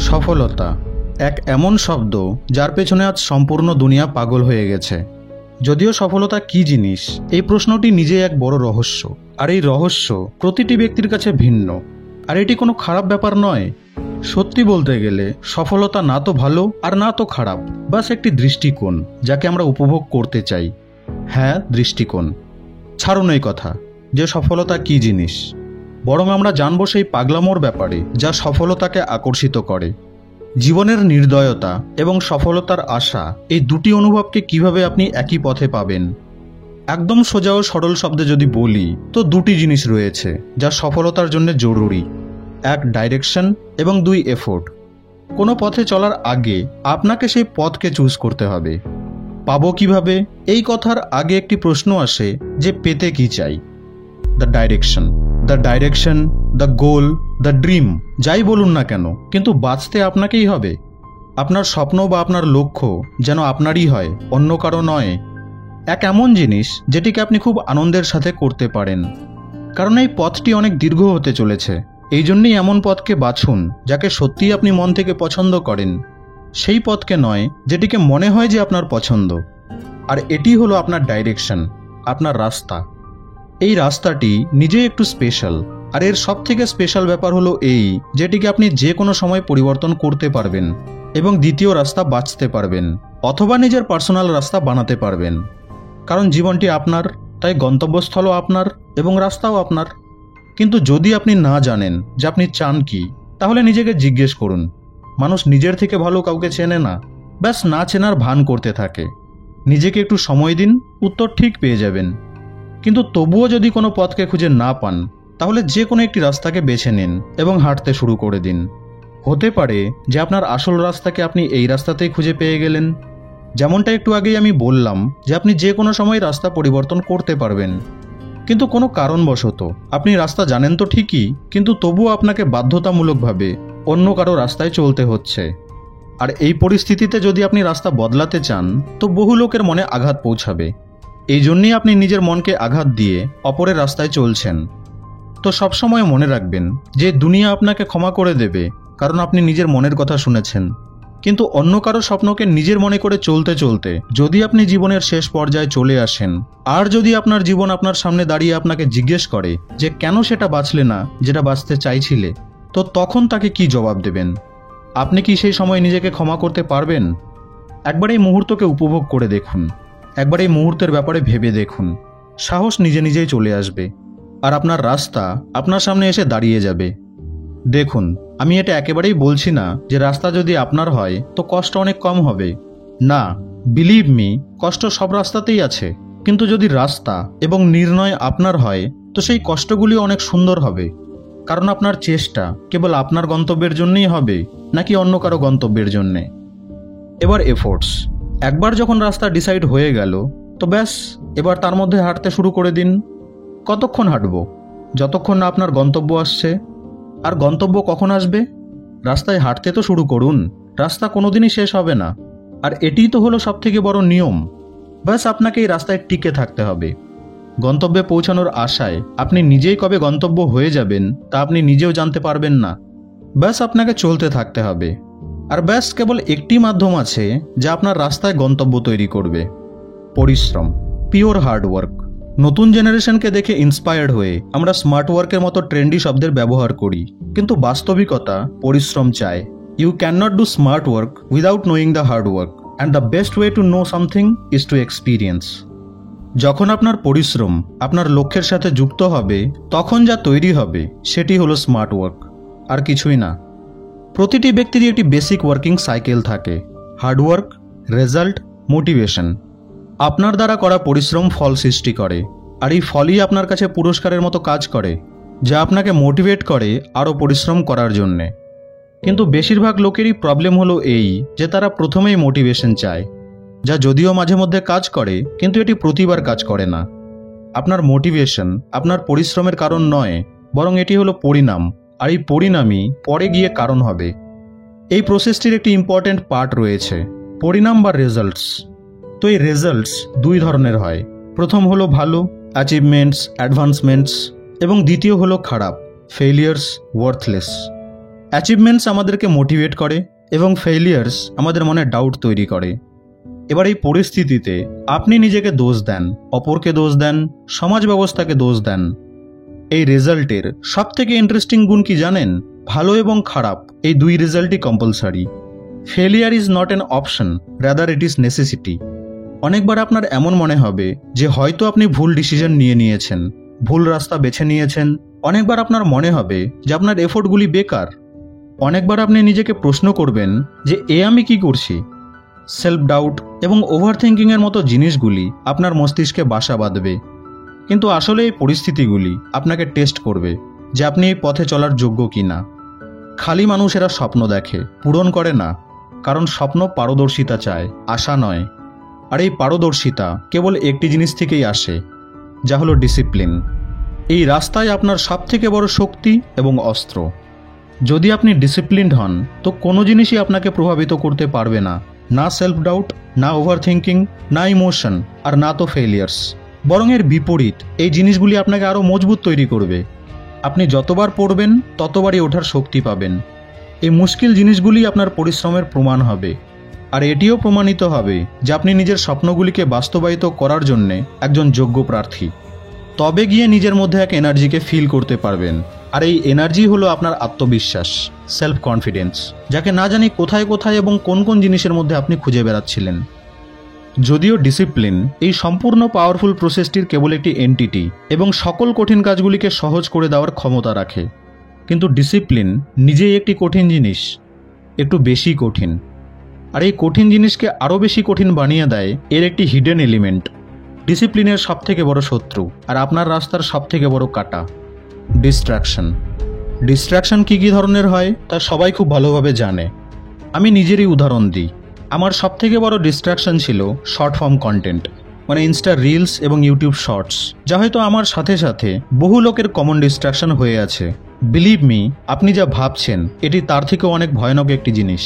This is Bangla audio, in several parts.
সফলতা এক এমন শব্দ যার পেছনে আজ সম্পূর্ণ দুনিয়া পাগল হয়ে গেছে। যদিও সফলতা কি জিনিস এই প্রশ্নটি নিজে এক বড় রহস্য, আর এই রহস্য প্রতিটি ব্যক্তির কাছে ভিন্ন। আর এটি কোনো খারাপ ব্যাপার নয়। সত্যি বলতে গেলে সফলতা না তো ভালো আর না তো খারাপ, বাস একটি দৃষ্টিকোণ যাকে আমরা উপভোগ করতে চাই। হ্যাঁ, দৃষ্টিকোণ। ছাড়ুন এই কথা যে সফলতা কি জিনিস, বরং আমরা জানবো সেই পাগলামোর ব্যাপারে যা সফলতাকে আকর্ষিত করে। জীবনের নির্দয়তা এবং সফলতার আশা, এই দুটি অনুভবকে কিভাবে আপনি একই পথে পাবেন। একদম সোজা ও সরল শব্দে যদি বলি তো দুটি জিনিস রয়েছে যা সফলতার জন্য জরুরি। এক, ডাইরেকশন, এবং দুই, এফোর্ট। কোনো পথে চলার আগে আপনাকে সেই পথকে চুজ করতে হবে। পাবো কিভাবে, এই কথার আগে একটি প্রশ্ন আসে যে পেতে কি চাই। The direction, the goal, the dream, যাই বলুন না কেন, কিন্তু বাঁচতে আপনাকেই হবে। আপনার স্বপ্ন বা আপনার লক্ষ্য যেন আপনারই হয়, অন্য কারো নয়। এক এমন জিনিস যেটিকে আপনি খুব আনন্দের সাথে করতে পারেন, কারণ এই পথটি অনেক দীর্ঘ হতে চলেছে। এই জন্যই এমন পথকে বাছুন যাকে সত্যিই আপনি মন থেকে পছন্দ করেন, সেই পথকে নয় যেটিকে মনে হয় যে আপনার পছন্দ। আর এটি হলো আপনার ডাইরেকশন, আপনার রাস্তা। এই রাস্তাটি নিজেই একটু স্পেশাল, আর এর সব থেকে স্পেশাল ব্যাপার হলো এই যেটিকে আপনি যে কোনো সময় পরিবর্তন করতে পারবেন এবং দ্বিতীয় রাস্তা বাছতে পারবেন, অথবা নিজের পার্সোনাল রাস্তা বানাতে পারবেন। কারণ জীবনটি আপনার, তাই গন্তব্যস্থলও আপনার এবং রাস্তাও আপনার। কিন্তু যদি আপনি না জানেন যে আপনি চান কি, তাহলে নিজেকে জিজ্ঞেস করুন। মানুষ নিজের থেকে ভালো কাউকে চেনে না, ব্যাস না চেনার ভান করতে থাকে। নিজেকে একটু সময় দিন, উত্তর ঠিক পেয়ে যাবেন। কিন্তু তবুও যদি কোনো পথকে খুঁজে না পান, তাহলে যে কোনো একটি রাস্তাকে বেছে নিন এবং হাঁটতে শুরু করে দিন। হতে পারে যে আপনার আসল রাস্তাকে আপনি এই রাস্তাতেই খুঁজে পেয়ে গেলেন। যেমনটা একটু আগেই আমি বললাম যে আপনি যে কোনো সময় রাস্তা পরিবর্তন করতে পারবেন, কিন্তু কোনো কারণবশত আপনি রাস্তা জানেন তো ঠিকই, কিন্তু তবুও আপনাকে বাধ্যতামূলকভাবে অন্য কারো রাস্তায় চলতে হচ্ছে। আর এই পরিস্থিতিতে যদি আপনি রাস্তা বদলাতে চান, তো বহু লোকের মনে আঘাত পৌঁছাবে। এই জন্যই আপনি নিজের মনকে আঘাত দিয়ে অপরের রাস্তায় চলছেন। তো সবসময় মনে রাখবেন যে দুনিয়া আপনাকে ক্ষমা করে দেবে, কারণ আপনি নিজের মনের কথা শুনেছেন। কিন্তু অন্য কারো স্বপ্নকে নিজের মনে করে চলতে চলতে যদি আপনি জীবনের শেষ পর্যায়ে চলে আসেন, আর যদি আপনার জীবন আপনার সামনে দাঁড়িয়ে আপনাকে জিজ্ঞেস করে যে কেন সেটা বাঁচলে না যেটা বাঁচতে চাইছিলে, তো তখন তাকে কি জবাব দেবেন? আপনি কি সেই সময় নিজেকে ক্ষমা করতে পারবেন? একবার এই মুহূর্তকে উপভোগ করে দেখুন, একবার এই মুহূর্তের ব্যাপারে ভেবে দেখুন। সাহস নিজে নিজেই চলে আসবে, আর আপনার রাস্তা আপনার সামনে এসে দাঁড়িয়ে যাবে। দেখুন, আমি এটা একেবারেই বলছি না যে রাস্তা যদি আপনার হয় তো কষ্ট অনেক কম হবে। না, বিলিভ মি, কষ্ট সব রাস্তাতেই আছে। কিন্তু যদি রাস্তা এবং নির্ণয় আপনার হয়, তো সেই কষ্টগুলি অনেক সুন্দর হবে। কারণ আপনার চেষ্টা কেবল আপনার গন্তব্যের জন্যই হবে, নাকি অন্য কারো গন্তব্যের জন্যে। এবার এফোর্টস। একবার যখন রাস্তা ডিসাইড হয়ে গেল, তো ব্যাস, এবার তার মধ্যে হাঁটতে শুরু করে দিন। কতক্ষণ হাঁটবো? যতক্ষণ না আপনার গন্তব্য আসছে। আর গন্তব্য কখন আসবে? রাস্তায় হাঁটতে তো শুরু করুন, রাস্তা কোনোদিনই শেষ হবে না। আর এটিই তো হলো সবথেকে বড় নিয়ম। ব্যাস আপনাকে এই রাস্তায় টিকে থাকতে হবে। গন্তব্যে পৌঁছানোর আশায় আপনি নিজেই কবে গন্তব্য হয়ে যাবেন তা আপনি নিজেও জানতে পারবেন না। ব্যাস আপনাকে চলতে থাকতে হবে। আর ব্যাস কেবল একটি মাধ্যম আছে যা আপনার রাস্তায় গন্তব্য তৈরি করবে: পরিশ্রম, পিওর হার্ডওয়ার্ক। নতুন জেনারেশনকে দেখে ইন্সপায়ার্ড হয়ে আমরা স্মার্ট ওয়ার্কের মতো ট্রেন্ডি শব্দের ব্যবহার করি, কিন্তু বাস্তবিকতা পরিশ্রম চায়। You can not do smart work without knowing the hard work, and the best way to know something is to experience. যখন আপনার পরিশ্রম আপনার লক্ষ্যের সাথে যুক্ত হবে, তখন যা তৈরি হবে সেটি হলো স্মার্ট ওয়ার্ক, আর কিছুই না। প্রতিটি ব্যক্তিরই একটি বেসিক ওয়ার্কিং সাইকেল থাকে: হার্ডওয়ার্ক, রেজাল্ট, মোটিভেশন। আপনার দ্বারা করা পরিশ্রম ফল সৃষ্টি করে, আর এই ফলই আপনার কাছে পুরস্কারের মতো কাজ করে, যা আপনাকে মোটিভেট করে আরও পরিশ্রম করার জন্যে। কিন্তু বেশিরভাগ লোকেরই প্রবলেম হলো এই যে তারা প্রথমেই মোটিভেশন চায়, যা যদিও মাঝে মধ্যে কাজ করে, কিন্তু এটি প্রতিবার কাজ করে না। আপনার মোটিভেশন আপনার পরিশ্রমের কারণ নয়, বরং এটি হলো পরিণাম, আর এই পরিণামই পরে গিয়ে কারণ হবে। এই প্রসেসটির একটি ইম্পর্ট্যান্ট পার্ট রয়েছে: পরিণাম বা রেজাল্টস। তো এই রেজাল্টস দুই ধরনের হয়। প্রথম হলো ভালো, অ্যাচিভমেন্টস, অ্যাডভান্সমেন্টস, এবং দ্বিতীয় হলো খারাপ, ফেলিয়ার্স, ওয়ার্থলেস। অ্যাচিভমেন্টস আমাদেরকে মোটিভেট করে এবং ফেইলিয়ার্স আমাদের মনে ডাউট তৈরি করে। এবার এই পরিস্থিতিতে আপনি নিজেকে দোষ দেন, অপরকে দোষ দেন, সমাজ ব্যবস্থাকে দোষ দেন। এই রেজাল্টের সবথেকে ইন্টারেস্টিং গুণ কি জানেন? ভালো এবং খারাপ এই দুই রেজাল্টই compulsory. Failure is not an option, rather it is necessity. অনেকবার আপনার এমন মনে হবে যে হয়তো আপনি ভুল ডিসিশন নিয়েছেন, ভুল রাস্তা বেছে নিয়েছেন। অনেকবার আপনার মনে হবে যে আপনার এফোর্টগুলি বেকার। অনেকবার আপনি নিজেকে প্রশ্ন করবেন যে আমি কি করছি। সেলফ ডাউট এবং ওভার থিঙ্কিংয়ের মতো জিনিসগুলি আপনার মস্তিষ্কে বাসা বাঁধবে। কিন্তু আসলে এই পরিস্থিতিগুলি আপনাকে টেস্ট করবে যে আপনি এই পথে চলার যোগ্য কিনা। খালি মানুষেরা স্বপ্ন দেখে, পূরণ করে না, কারণ স্বপ্ন পারদর্শিতা চায়, আশা নয়। আর এই পারদর্শিতা কেবল একটি জিনিস থেকেই আসে, যা হলো ডিসিপ্লিন। এই রাস্তায় আপনার সবথেকে বড় শক্তি এবং অস্ত্র। যদি আপনি ডিসিপ্লিনড হন তো কোনো জিনিসই আপনাকে প্রভাবিত করতে পারবে না, না সেলফ ডাউট, না ওভার থিঙ্কিং, না ইমোশন, আর না তো ফেলিয়ার্স। বরং এর বিপরীত, এই জিনিসগুলি আপনাকে আরও মজবুত তৈরি করবে। আপনি যতবার পড়বেন ততবারই ওঠার শক্তি পাবেন। এই মুশকিল জিনিসগুলি আপনার পরিশ্রমের প্রমাণ হবে। আর এটিও প্রমাণিত হবে যে আপনি নিজের স্বপ্নগুলিকে বাস্তবায়িত করার জন্য একজন যোগ্য প্রার্থী। তবে গিয়ে নিজের মধ্যে এক এনার্জিকে ফিল করতে পারবেন। আর এই এনার্জি হলো আপনার আত্মবিশ্বাস, সেলফ কনফিডেন্স, যাকে না জানি কোথায় কোথায় এবং কোন কোন জিনিসের মধ্যে আপনি খুঁজে বেড়াচ্ছিলেন। যদিও ডিসিপ্লিন এই সম্পূর্ণ পাওয়ারফুল প্রসেসটির কেবল একটি এন্টিটি এবং সকল কঠিন কাজগুলিকে সহজ করে দেওয়ার ক্ষমতা রাখে, কিন্তু ডিসিপ্লিন নিজেই একটি কঠিন জিনিস, একটু বেশি কঠিন। আর এই কঠিন জিনিসকে আরও বেশি কঠিন বানিয়ে দেয় এর একটি হিডেন এলিমেন্ট, ডিসিপ্লিনের সবথেকে বড় শত্রু আর আপনার রাস্তার সবথেকে বড় কাটা, ডিস্ট্রাকশন। ডিস্ট্রাকশন কী কী ধরনের হয় তা সবাই খুব ভালোভাবে জানে। আমি নিজেরই উদাহরণ দিই। আমার সবথেকে বড় ডিস্ট্রাকশন ছিল শর্ট ফর্ম কন্টেন্ট, মানে ইনস্টা রিলস এবং ইউটিউব শর্টস, যা হয়তো আমার সাথে সাথে বহু লোকের কমন ডিস্ট্রাকশন হয়ে আছে। বিলিভ মি, আপনি যা ভাবছেন এটি তার থেকেও অনেক ভয়ানক একটি জিনিস।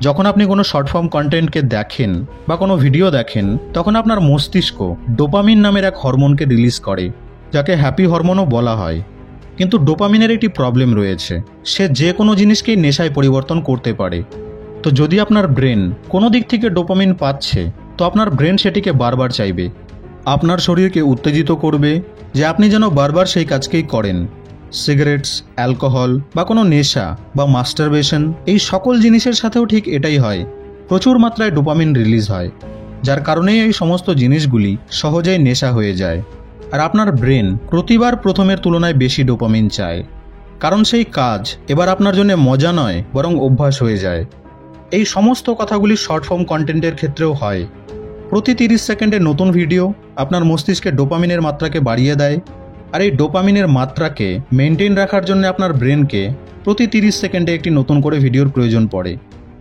যখন আপনি কোনো শর্ট ফর্ম কন্টেন্টকে দেখেন বা কোনো ভিডিও দেখেন, তখন আপনার মস্তিষ্ক ডোপামিন নামের এক হরমোনকে রিলিজ করে, যাকে হ্যাপি হরমোনও বলা হয়। কিন্তু ডোপামিনের একটি প্রবলেম রয়েছে, সে যে কোনো জিনিসকেই নেশায় পরিবর্তন করতে পারে। তো যদি আপনার ব্রেন কোনো দিক থেকে ডোপামিন পাচ্ছে, তো আপনার ব্রেন সেটিকে বারবার চাইবে। আপনার শরীরকে উত্তেজিত করবে যে আপনি যেন বারবার সেই কাজকেই করেন। সিগারেটস, অ্যালকোহল বা কোনো নেশা বা মাস্টারবেশন, এই সকল জিনিসের সাথেও ঠিক এটাই হয়। প্রচুর মাত্রায় ডোপামিন রিলিজ হয়, যার কারণেই এই সমস্ত জিনিসগুলি সহজেই নেশা হয়ে যায়। আর আপনার ব্রেন প্রতিবার প্রথমের তুলনায় বেশি ডোপামিন চায়, কারণ সেই কাজ এবার আপনার জন্য মজা নয়, বরং অভ্যাস হয়ে যায়। এই সমস্ত কথাগুলি শর্ট ফর্ম কন্টেন্টের ক্ষেত্রেও হয়। প্রতি 30 সেকেন্ডে নতুন ভিডিও আপনার মস্তিষ্কে ডোপামিনের মাত্রাকে বাড়িয়ে দেয়। আর এই ডোপামিনের মাত্রাকে মেনটেন রাখার জন্য আপনার ব্রেনকে প্রতি 30 সেকেন্ডে একটি নতুন করে ভিডিওর প্রয়োজন পড়ে,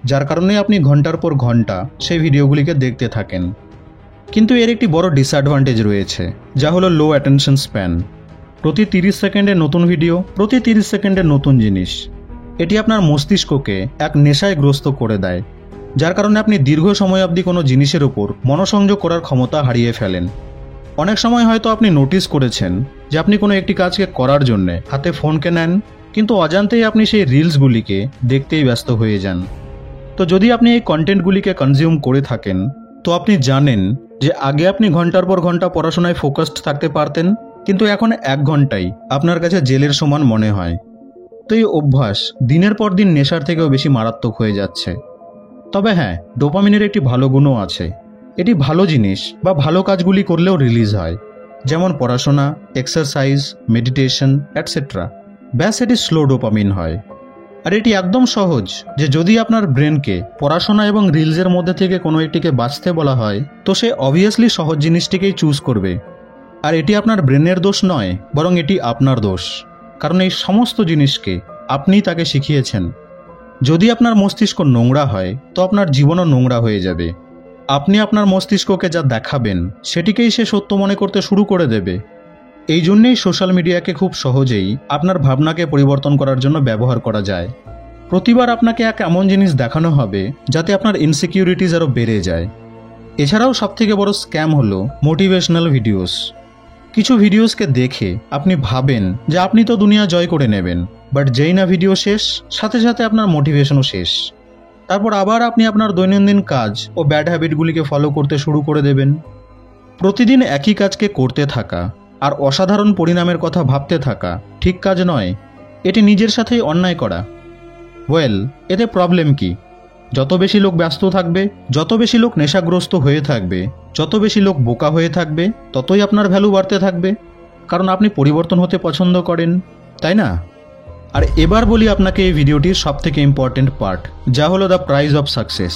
যার কারণে আপনি ঘন্টার পর ঘন্টা সেই ভিডিওগুলিকে দেখতে থাকেন। কিন্তু এর একটি বড় ডিসঅ্যাডভান্টেজ রয়েছে, যা হলো লো অ্যাটেনশন স্প্যান। প্রতি 30 সেকেন্ডে নতুন ভিডিও, প্রতি 30 সেকেন্ডে নতুন জিনিস, এটি আপনার মস্তিষ্ককে এক নেশায় গ্রস্ত করে দেয়, যার কারণে আপনি দীর্ঘ সময় অবধি কোনো জিনিসের ওপর মনোসংযোগ করার ক্ষমতা হারিয়ে ফেলেন। অনেক সময় হয়তো আপনি নোটিস করেছেন যে আপনি কোনো একটি কাজকে করার জন্যে হাতে ফোনকে নেন, কিন্তু অজান্তেই আপনি সেই রিলসগুলিকে দেখতেই ব্যস্ত হয়ে যান। তো যদি আপনি এই কন্টেন্টগুলিকে কনজিউম করে থাকেন, তো আপনি জানেন যে আগে আপনি ঘন্টার পর ঘন্টা পড়াশোনায় ফোকাসড থাকতে পারতেন, কিন্তু এখন 1 ঘন্টাই আপনার কাছে জেলের সমান মনে হয়। তো এই অভ্যাস দিনের পর দিন নেশার থেকেও বেশি মারাত্মক হয়ে যাচ্ছে। তবে হ্যাঁ, ডোপামিনের একটি ভালো গুণও আছে। এটি ভালো জিনিস বা ভালো কাজগুলি করলেও রিলিজ হয়, যেমন পড়াশোনা, এক্সারসাইজ, মেডিটেশন এটসেট্রা। ব্যাস এটি স্লো ডোপামিন হয়। আর এটি একদম সহজ যে যদি আপনার ব্রেনকে পড়াশোনা এবং রিলসের মধ্যে থেকে কোনো একটিকে বাছতে বলা হয়, তো সে অবভিয়াসলি সহজ জিনিসটিকেই চুজ করবে। আর এটি আপনার ব্রেনের দোষ নয়, বরং এটি আপনার দোষ, কারণ এই সমস্ত জিনিসকে আপনি তাকে শিখিয়েছেন। যদি আপনার মস্তিষ্ক নোংরা হয়, তো আপনার জীবনও নোংরা হয়ে যাবে। আপনি আপনার মস্তিষ্ককে যা দেখাবেন সেটিকেই সে সত্য মনে করতে শুরু করে দেবে। এই জন্যেই সোশ্যাল মিডিয়াকে খুব সহজেই আপনার ভাবনাকে পরিবর্তন করার জন্য ব্যবহার করা যায়। প্রতিবার আপনাকে এক এমন জিনিস দেখানো হবে যাতে আপনার ইনসিকিউরিটিজ আরও বেড়ে যায়। এছাড়াও সবথেকে বড় স্ক্যাম হলো মোটিভেশনাল ভিডিওস। কিছু ভিডিওসকে দেখে আপনি ভাবেন যে আপনি তো দুনিয়া জয় করে নেবেন, বাট যেই না ভিডিও শেষ, সাথে সাথে আপনার মোটিভেশনও শেষ। তারপর আবার আপনি আপনার দৈনন্দিন কাজ ও ব্যাড হ্যাবিটগুলিকে ফলো করতে শুরু করে দেবেন। প্রতিদিন একই কাজকে করতে থাকা আর অসাধারণ পরিণামের কথা ভাবতে থাকা ঠিক কাজ নয়, এটি নিজের সাথেই অন্যায় করা। এতে প্রবলেম কি? যত বেশি লোক ব্যস্ত থাকবে, যত বেশি লোক নেশাগ্রস্ত হয়ে থাকবে, যত বেশি লোক বোকা হয়ে থাকবে, ততই আপনার ভ্যালু বাড়তে থাকবে, কারণ আপনি পরিবর্তন হতে পছন্দ করেন, তাই না? আর এবার বলি আপনাকে এই ভিডিওটির সবথেকে ইম্পর্টেন্ট পার্ট, যা হলো দ্য প্রাইস অফ সাকসেস।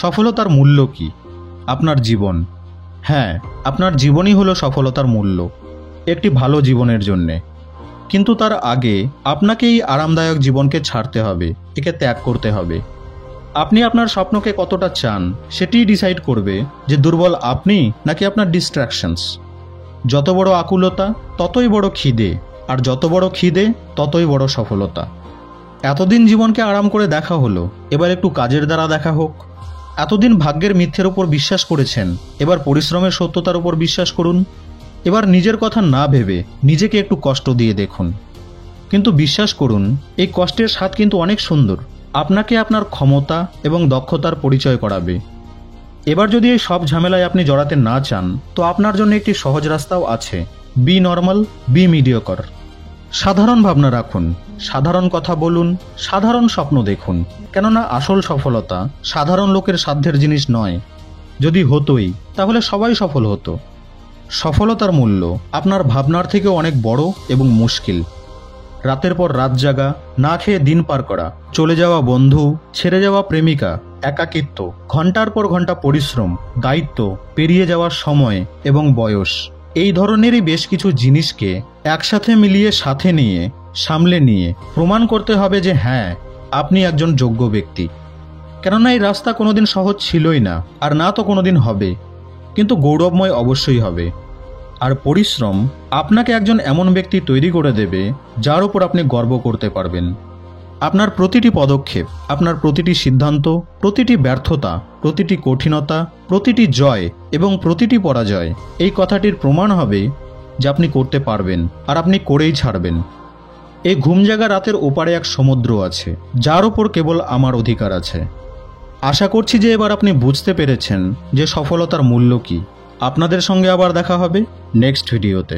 সফলতার মূল্য কি? আপনার জীবন। হ্যাঁ, আপনার জীবনই হলো সফলতার মূল্য, একটি ভালো জীবনের জন্যে। কিন্তু তার আগে আপনাকে এই আরামদায়ক জীবনকে ছাড়তে হবে, একে ত্যাগ করতে হবে। আপনি আপনার স্বপ্নকে কতটা চান সেটিই ডিসাইড করবে যে দুর্বল আপনি নাকি আপনার ডিস্ট্র্যাকশনস। যত বড় আকুলতা ততই বড় খিদে, আর যত বড় খিদে ততই বড় সফলতা। এতদিন জীবনকে আরাম করে দেখা হলো, এবার একটু কাজের দ্বারা দেখা হোক। এতদিন ভাগ্যের মিথ্যের উপর বিশ্বাস করেছেন, এবার পরিশ্রমের সত্যতার উপর বিশ্বাস করুন। এবার নিজের কথা না ভেবে নিজেকে একটু কষ্ট দিয়ে দেখুন। কিন্তু বিশ্বাস করুন, এই কষ্টের স্বাদ কিন্তু অনেক সুন্দর, আপনাকে আপনার ক্ষমতা এবং দক্ষতার পরিচয় করাবে। এবার যদি এই সব ঝামেলায় আপনি জড়াতে না চান, তো আপনার জন্য একটি সহজ রাস্তাও আছে। Be normal, be mediocre. সাধারণ ভাবনা রাখুন, সাধারণ কথা বলুন, সাধারণ স্বপ্ন দেখুন, কেননা আসল সফলতা সাধারণ লোকের সাধ্যের জিনিস নয়। যদি হতোই তাহলে সবাই সফল হতো। সফলতার মূল্য আপনার ভাবনার থেকেও অনেক বড় এবং মুশকিল। রাতের পর রাত জাগা, না খেয়ে দিন পার করা, চলে যাওয়া বন্ধু, ছেড়ে যাওয়া প্রেমিকা, একাকিত্ব, ঘন্টার পর ঘন্টা পরিশ্রম, দায়িত্ব, পেরিয়ে যাওয়ার সময় এবং বয়স, এই ধরনেরই বেশ কিছু জিনিসকে একসাথে মিলিয়ে সাথে নিয়ে সামলে নিয়ে প্রমাণ করতে হবে যে হ্যাঁ, আপনি একজন যোগ্য ব্যক্তি। কেননা এই রাস্তা কোনোদিন সহজ ছিলই না, আর না তো কোনোদিন হবে, কিন্তু গৌরবময় অবশ্যই হবে। আর পরিশ্রম আপনাকে একজন এমন ব্যক্তি তৈরি করে দেবে যার উপর আপনি গর্ব করতে পারবেন। আপনার প্রতিটি পদক্ষেপ, আপনার প্রতিটি সিদ্ধান্ত, প্রতিটি ব্যর্থতা, প্রতিটি কঠিনতা, প্রতিটি জয় এবং প্রতিটি পরাজয় এই কথাটির প্রমাণ হবে যে আপনি করতে পারবেন, আর আপনি করেই ছাড়বেন। এই ঘুমজাগা রাতের ওপারে এক সমুদ্র আছে, যার উপর কেবল আমার অধিকার আছে। আশা করছি যে এবার আপনি বুঝতে পেরেছেন যে সফলতার মূল্য কি। আপনাদের সঙ্গে আবার দেখা হবে নেক্সট ভিডিওতে।